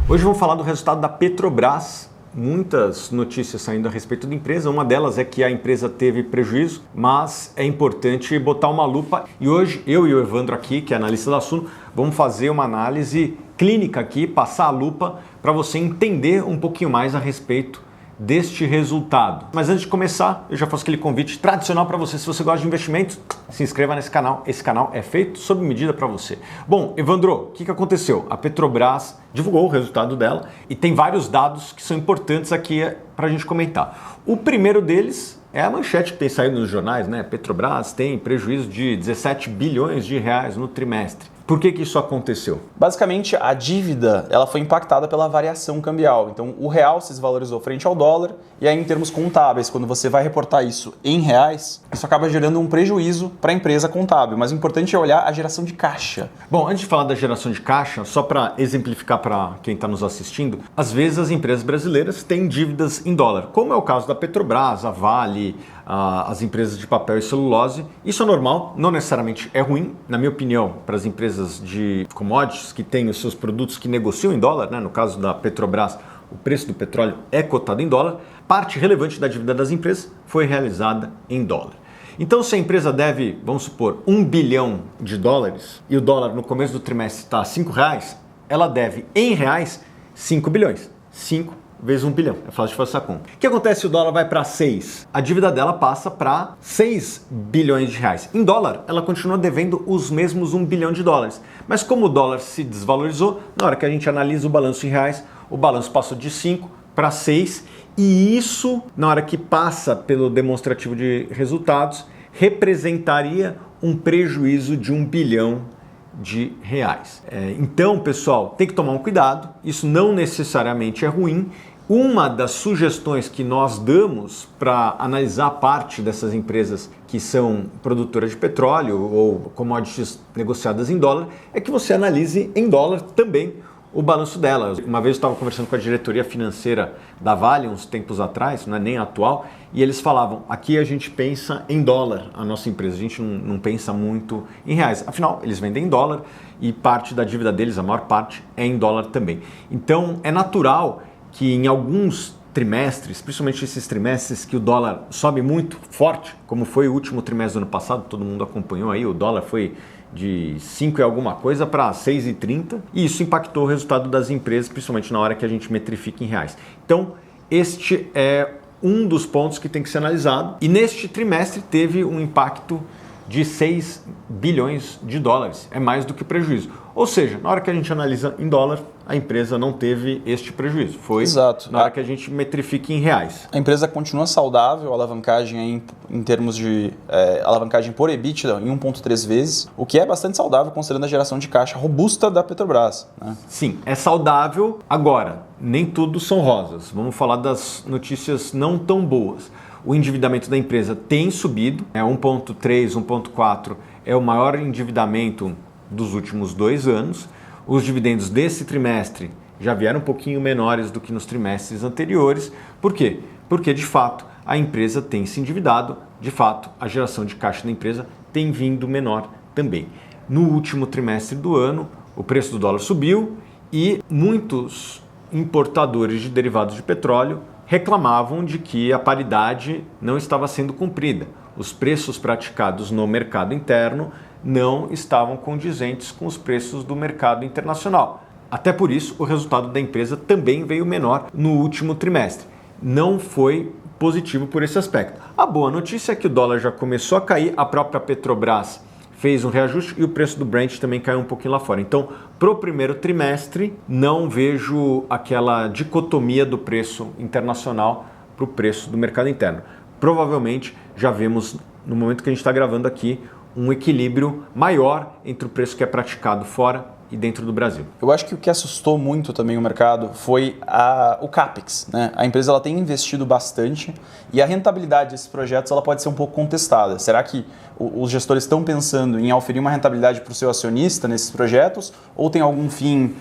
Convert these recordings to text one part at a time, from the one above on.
Hoje vamos falar do resultado da Petrobras. Muitas notícias saindo a respeito da empresa. Uma delas é que a empresa teve prejuízo, mas é importante botar uma lupa. E hoje eu e o Evandro aqui, que é analista da Suno, vamos fazer uma análise clínica aqui, passar a lupa para você entender um pouquinho mais a respeito deste resultado. Mas antes de começar, eu já faço aquele convite tradicional para você. Se você gosta de investimentos, se inscreva nesse canal. Esse canal é feito sob medida para você. Bom, Evandro, o que aconteceu? A Petrobras divulgou o resultado dela e tem vários dados que são importantes aqui para a gente comentar. O primeiro deles é a manchete que tem saído nos jornais, né? Petrobras tem prejuízo de 17 bilhões de reais no trimestre. Por que isso aconteceu? Basicamente, a dívida ela foi impactada pela variação cambial. Então, o real se desvalorizou frente ao dólar e aí, em termos contábeis, quando você vai reportar isso em reais, isso acaba gerando um prejuízo para a empresa contábil. Mas o importante é olhar a geração de caixa. Bom, antes de falar da geração de caixa, só para exemplificar para quem está nos assistindo, às vezes as empresas brasileiras têm dívidas em dólar, como é o caso da Petrobras, a Vale, as empresas de papel e celulose. Isso é normal, não necessariamente é ruim, na minha opinião, para as empresas de commodities que têm os seus produtos que negociam em dólar, né? No caso da Petrobras, o preço do petróleo é cotado em dólar, parte relevante da dívida das empresas foi realizada em dólar. Então, se a empresa deve, vamos supor, 1 bilhão de dólares e o dólar no começo do trimestre está a R$5, ela deve em reais 5 bilhões. 5 vezes 1 bilhão. É fácil de fazer essa conta. O que acontece se o dólar vai para 6? A dívida dela passa para 6 bilhões de reais. Em dólar, ela continua devendo os mesmos 1 bilhão de dólares. Mas como o dólar se desvalorizou, na hora que a gente analisa o balanço em reais, o balanço passou de 5 para 6. E isso, na hora que passa pelo demonstrativo de resultados, representaria um prejuízo de 1 bilhão de reais. Então, pessoal, tem que tomar um cuidado. Isso não necessariamente é ruim. Uma das sugestões que nós damos para analisar parte dessas empresas que são produtoras de petróleo ou commodities negociadas em dólar é que você analise em dólar também o balanço dela. Uma vez eu estava conversando com a diretoria financeira da Vale, uns tempos atrás, não é nem atual, e eles falavam, aqui a gente pensa em dólar, a nossa empresa, a gente não pensa muito em reais. Afinal, eles vendem em dólar e parte da dívida deles, a maior parte, é em dólar também. Então, é natural que em alguns trimestres, principalmente esses trimestres que o dólar sobe muito forte, como foi o último trimestre do ano passado, todo mundo acompanhou aí, o dólar foi de 5 e alguma coisa para 6,30 e isso impactou o resultado das empresas, principalmente na hora que a gente metrifica em reais. Então, este é um dos pontos que tem que ser analisado e neste trimestre teve um impacto de 6 bilhões de dólares, é mais do que prejuízo. Ou seja, na hora que a gente analisa em dólar, a empresa não teve este prejuízo. Foi Exato. Na hora que a gente metrifica em reais. A empresa continua saudável, a alavancagem em termos de alavancagem por EBITDA em 1,3 vezes, o que é bastante saudável considerando a geração de caixa robusta da Petrobras, né? Sim, é saudável. Agora, nem tudo são rosas. Vamos falar das notícias não tão boas. O endividamento da empresa tem subido, 1,3, 1,4 é o maior endividamento dos últimos 2 anos. Os dividendos desse trimestre já vieram um pouquinho menores do que nos trimestres anteriores. Por quê? Porque, de fato, a empresa tem se endividado, de fato, a geração de caixa da empresa tem vindo menor também. No último trimestre do ano, o preço do dólar subiu e muitos importadores de derivados de petróleo reclamavam de que a paridade não estava sendo cumprida. Os preços praticados no mercado interno não estavam condizentes com os preços do mercado internacional. Até por isso, o resultado da empresa também veio menor no último trimestre. Não foi positivo por esse aspecto. A boa notícia é que o dólar já começou a cair, a própria Petrobras fez um reajuste e o preço do Brent também caiu um pouquinho lá fora. Então, para o primeiro trimestre, não vejo aquela dicotomia do preço internacional para o preço do mercado interno. Provavelmente já vemos, no momento que a gente está gravando aqui, um equilíbrio maior entre o preço que é praticado fora e dentro do Brasil. Eu acho que o que assustou muito também o mercado foi o CAPEX, né? A empresa ela tem investido bastante e a rentabilidade desses projetos ela pode ser um pouco contestada. Será que os gestores estão pensando em oferir uma rentabilidade para o seu acionista nesses projetos ou tem algum fim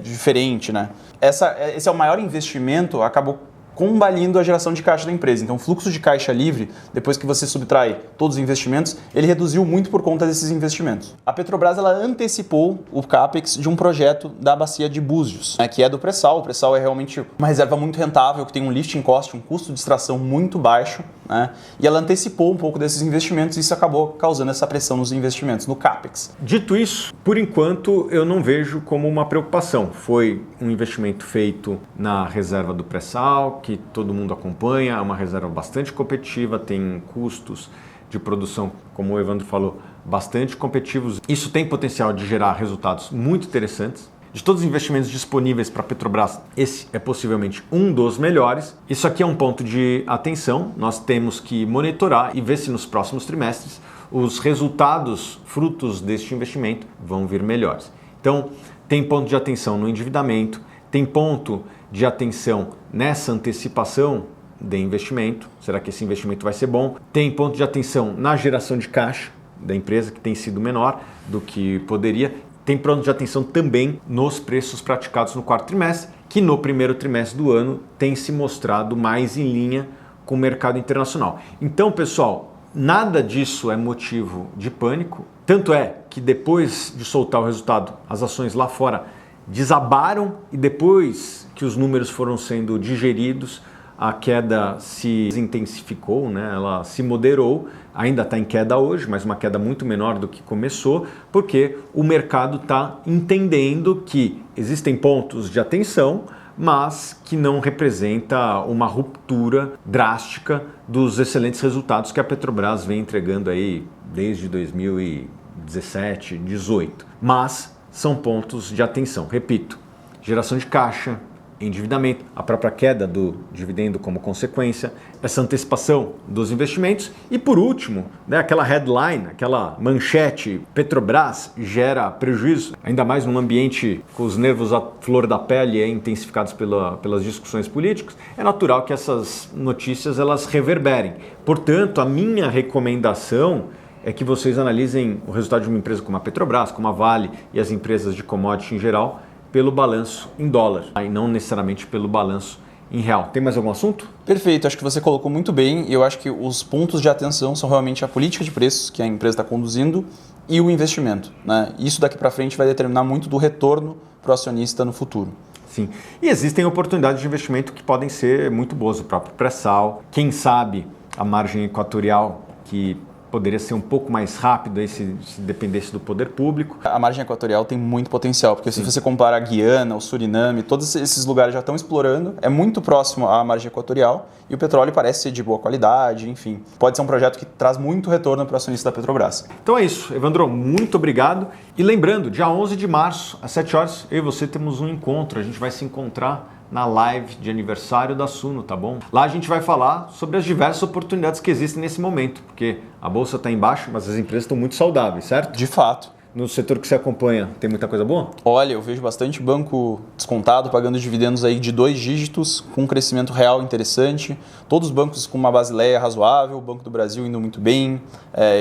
diferente, né? Esse é o maior investimento, acabou combalindo a geração de caixa da empresa. Então, o fluxo de caixa livre, depois que você subtrai todos os investimentos, ele reduziu muito por conta desses investimentos. A Petrobras ela antecipou o CAPEX de um projeto da bacia de Búzios, né, que é do pré-sal. O pré-sal é realmente uma reserva muito rentável, que tem um lifting cost, um custo de extração muito baixo, né, e ela antecipou um pouco desses investimentos e isso acabou causando essa pressão nos investimentos, no CAPEX. Dito isso, por enquanto eu não vejo como uma preocupação. Foi um investimento feito na reserva do pré-sal, que todo mundo acompanha, é uma reserva bastante competitiva, tem custos de produção, como o Evandro falou, bastante competitivos. Isso tem potencial de gerar resultados muito interessantes. De todos os investimentos disponíveis para a Petrobras, esse é possivelmente um dos melhores. Isso aqui é um ponto de atenção, nós temos que monitorar e ver se nos próximos trimestres os resultados frutos deste investimento vão vir melhores. Então, tem ponto de atenção no endividamento, tem ponto de atenção nessa antecipação de investimento. Será que esse investimento vai ser bom? Tem ponto de atenção na geração de caixa da empresa, que tem sido menor do que poderia. Tem ponto de atenção também nos preços praticados no quarto trimestre, que no primeiro trimestre do ano tem se mostrado mais em linha com o mercado internacional. Então, pessoal, nada disso é motivo de pânico. Tanto é que depois de soltar o resultado, as ações lá fora desabaram e depois que os números foram sendo digeridos, a queda se intensificou, né? Ela se moderou, ainda está em queda hoje, mas uma queda muito menor do que começou, porque o mercado está entendendo que existem pontos de atenção, mas que não representa uma ruptura drástica dos excelentes resultados que a Petrobras vem entregando aí desde 2017, 2018. Mas são pontos de atenção. Repito, geração de caixa, endividamento, a própria queda do dividendo como consequência, essa antecipação dos investimentos e, por último, né, aquela headline, aquela manchete, Petrobras gera prejuízo, ainda mais num ambiente com os nervos à flor da pele e intensificados pelas discussões políticas, é natural que essas notícias elas reverberem. Portanto, a minha recomendação é que vocês analisem o resultado de uma empresa como a Petrobras, como a Vale e as empresas de commodity em geral, pelo balanço em dólar, e não necessariamente pelo balanço em real. Tem mais algum assunto? Perfeito, acho que você colocou muito bem. Eu acho que os pontos de atenção são realmente a política de preços que a empresa está conduzindo e o investimento, né? Isso daqui para frente vai determinar muito do retorno para o acionista no futuro. Sim, e existem oportunidades de investimento que podem ser muito boas, o próprio pré-sal, quem sabe a margem equatorial, que poderia ser um pouco mais rápido aí se dependesse do poder público. A margem equatorial tem muito potencial, porque se você compara a Guiana, o Suriname, todos esses lugares já estão explorando, é muito próximo à margem equatorial e o petróleo parece ser de boa qualidade, enfim. Pode ser um projeto que traz muito retorno para o acionista da Petrobras. Então é isso, Evandro, muito obrigado. E lembrando, dia 11 de março, às 7 horas, eu e você temos um encontro, a gente vai se encontrar na live de aniversário da Suno, tá bom? Lá a gente vai falar sobre as diversas oportunidades que existem nesse momento, porque a bolsa está embaixo, mas as empresas estão muito saudáveis, certo? De fato. No setor que você acompanha, tem muita coisa boa? Olha, eu vejo bastante banco descontado, pagando dividendos aí de 2 dígitos, com um crescimento real interessante. Todos os bancos com uma basileia razoável, o Banco do Brasil indo muito bem.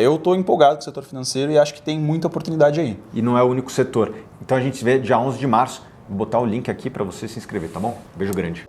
Eu estou empolgado com o setor financeiro e acho que tem muita oportunidade aí. E não é o único setor. Então a gente se vê dia 11 de março. Vou botar o link aqui para você se inscrever, tá bom? Beijo grande.